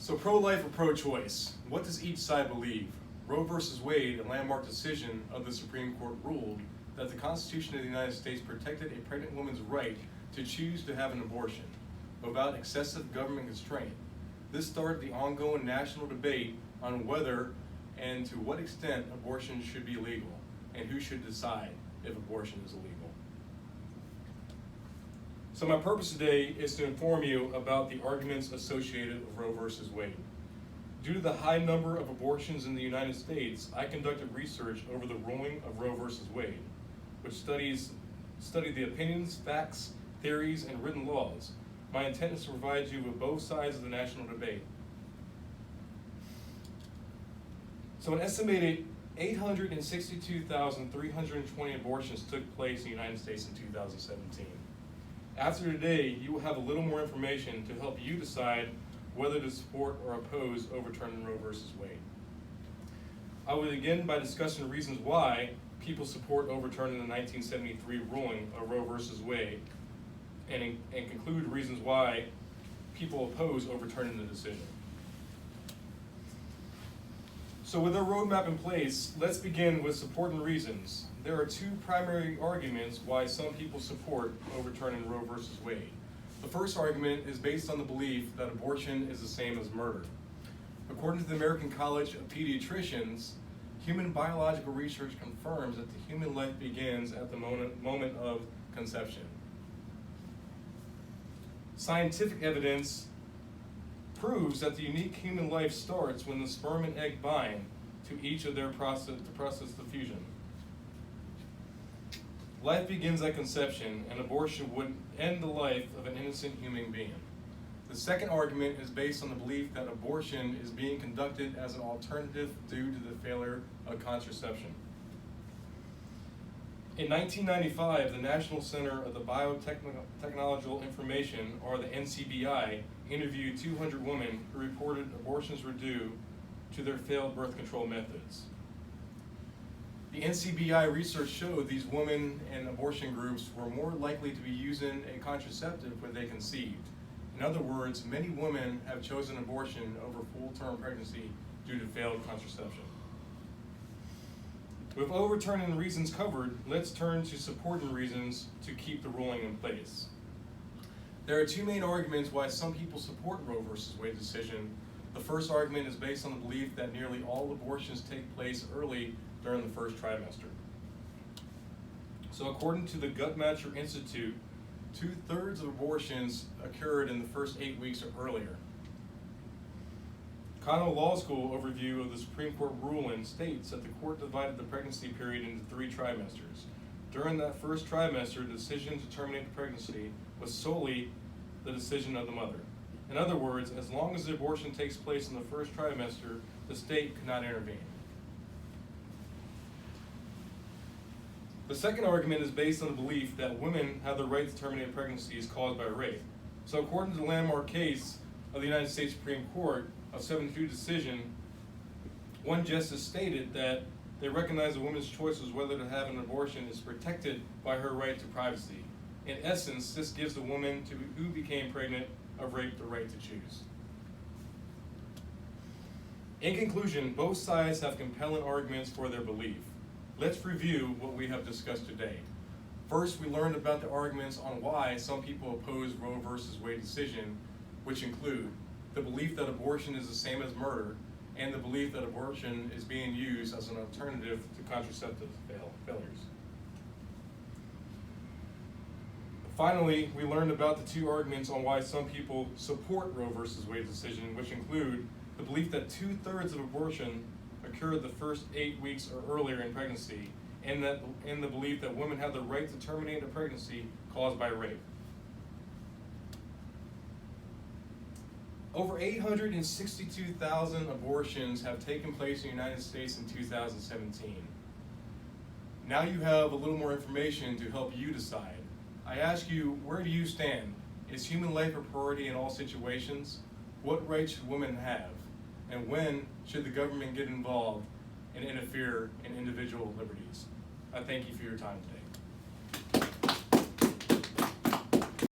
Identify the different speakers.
Speaker 1: So pro-life or pro-choice, what does each side believe? Roe v. Wade, a landmark decision of the Supreme Court, ruled that the Constitution of the United States protected a pregnant woman's right to choose to have an abortion without excessive government constraint. This started the ongoing national debate on whether and to what extent abortion should be legal and who should decide if abortion is illegal. So my purpose today is to inform you about the arguments associated with Roe v. Wade. Due to the high number of abortions in the United States, I conducted research over the ruling of Roe v. Wade, which studied the opinions, facts, theories, and written laws. My intent is to provide you with both sides of the national debate. So an estimated 862,320 abortions took place in the United States in 2017. After today, you will have a little more information to help you decide whether to support or oppose overturning Roe v. Wade. I will begin by discussing reasons why people support overturning the 1973 ruling of Roe v. Wade and conclude reasons why people oppose overturning the decision. So with our roadmap in place, let's begin with supporting reasons. There are two primary arguments why some people support overturning Roe v. Wade. The first argument is based on the belief that abortion is the same as murder. According to the American College of Pediatricians, human biological research confirms that the human life begins at the moment of conception. Scientific evidence proves that the unique human life starts when the sperm and egg bind to each of their process the fusion. Life begins at conception, and abortion would end the life of an innocent human being. The second argument is based on the belief that abortion is being conducted as an alternative due to the failure of contraception. In 1995, the National Center of the Biotechnological Information, or the NCBI, interviewed 200 women who reported abortions were due to their failed birth control methods. The NCBI research showed these women and abortion groups were more likely to be using a contraceptive when they conceived. In other words, many women have chosen abortion over full-term pregnancy due to failed contraception. With overturning the reasons covered, let's turn to supporting reasons to keep the ruling in place. There are two main arguments why some people support Roe v. Wade's decision. The first argument is based on the belief that nearly all abortions take place early during the first trimester. So according to the Guttmacher Institute, 2/3 of abortions occurred in the first 8 weeks or earlier. Conwell Law School overview of the Supreme Court ruling states that the court divided the pregnancy period into 3 trimesters. During that first trimester, the decision to terminate the pregnancy was solely the decision of the mother. In other words, as long as the abortion takes place in the first trimester, the state could not intervene. The second argument is based on the belief that women have the right to terminate pregnancies caused by rape. So according to the landmark case of the United States Supreme Court of 72 decision, one justice stated that they recognize a woman's choice as whether to have an abortion is protected by her right to privacy. In essence, this gives the woman who became pregnant of rape the right to choose. In conclusion, both sides have compelling arguments for their belief. Let's review what we have discussed today. First, we learned about the arguments on why some people oppose Roe v. Wade decision, which include the belief that abortion is the same as murder, and the belief that abortion is being used as an alternative to contraceptive failures. Finally, we learned about the 2 arguments on why some people support Roe v. Wade's decision, which include the belief that 2/3 of abortion occurred the first 8 weeks or earlier in pregnancy, and the belief that women have the right to terminate a pregnancy caused by rape. Over 862,000 abortions have taken place in the United States in 2017. Now you have a little more information to help you decide. I ask you, where do you stand? Is human life a priority in all situations? What rights should women have? And when should the government get involved and interfere in individual liberties? I thank you for your time today.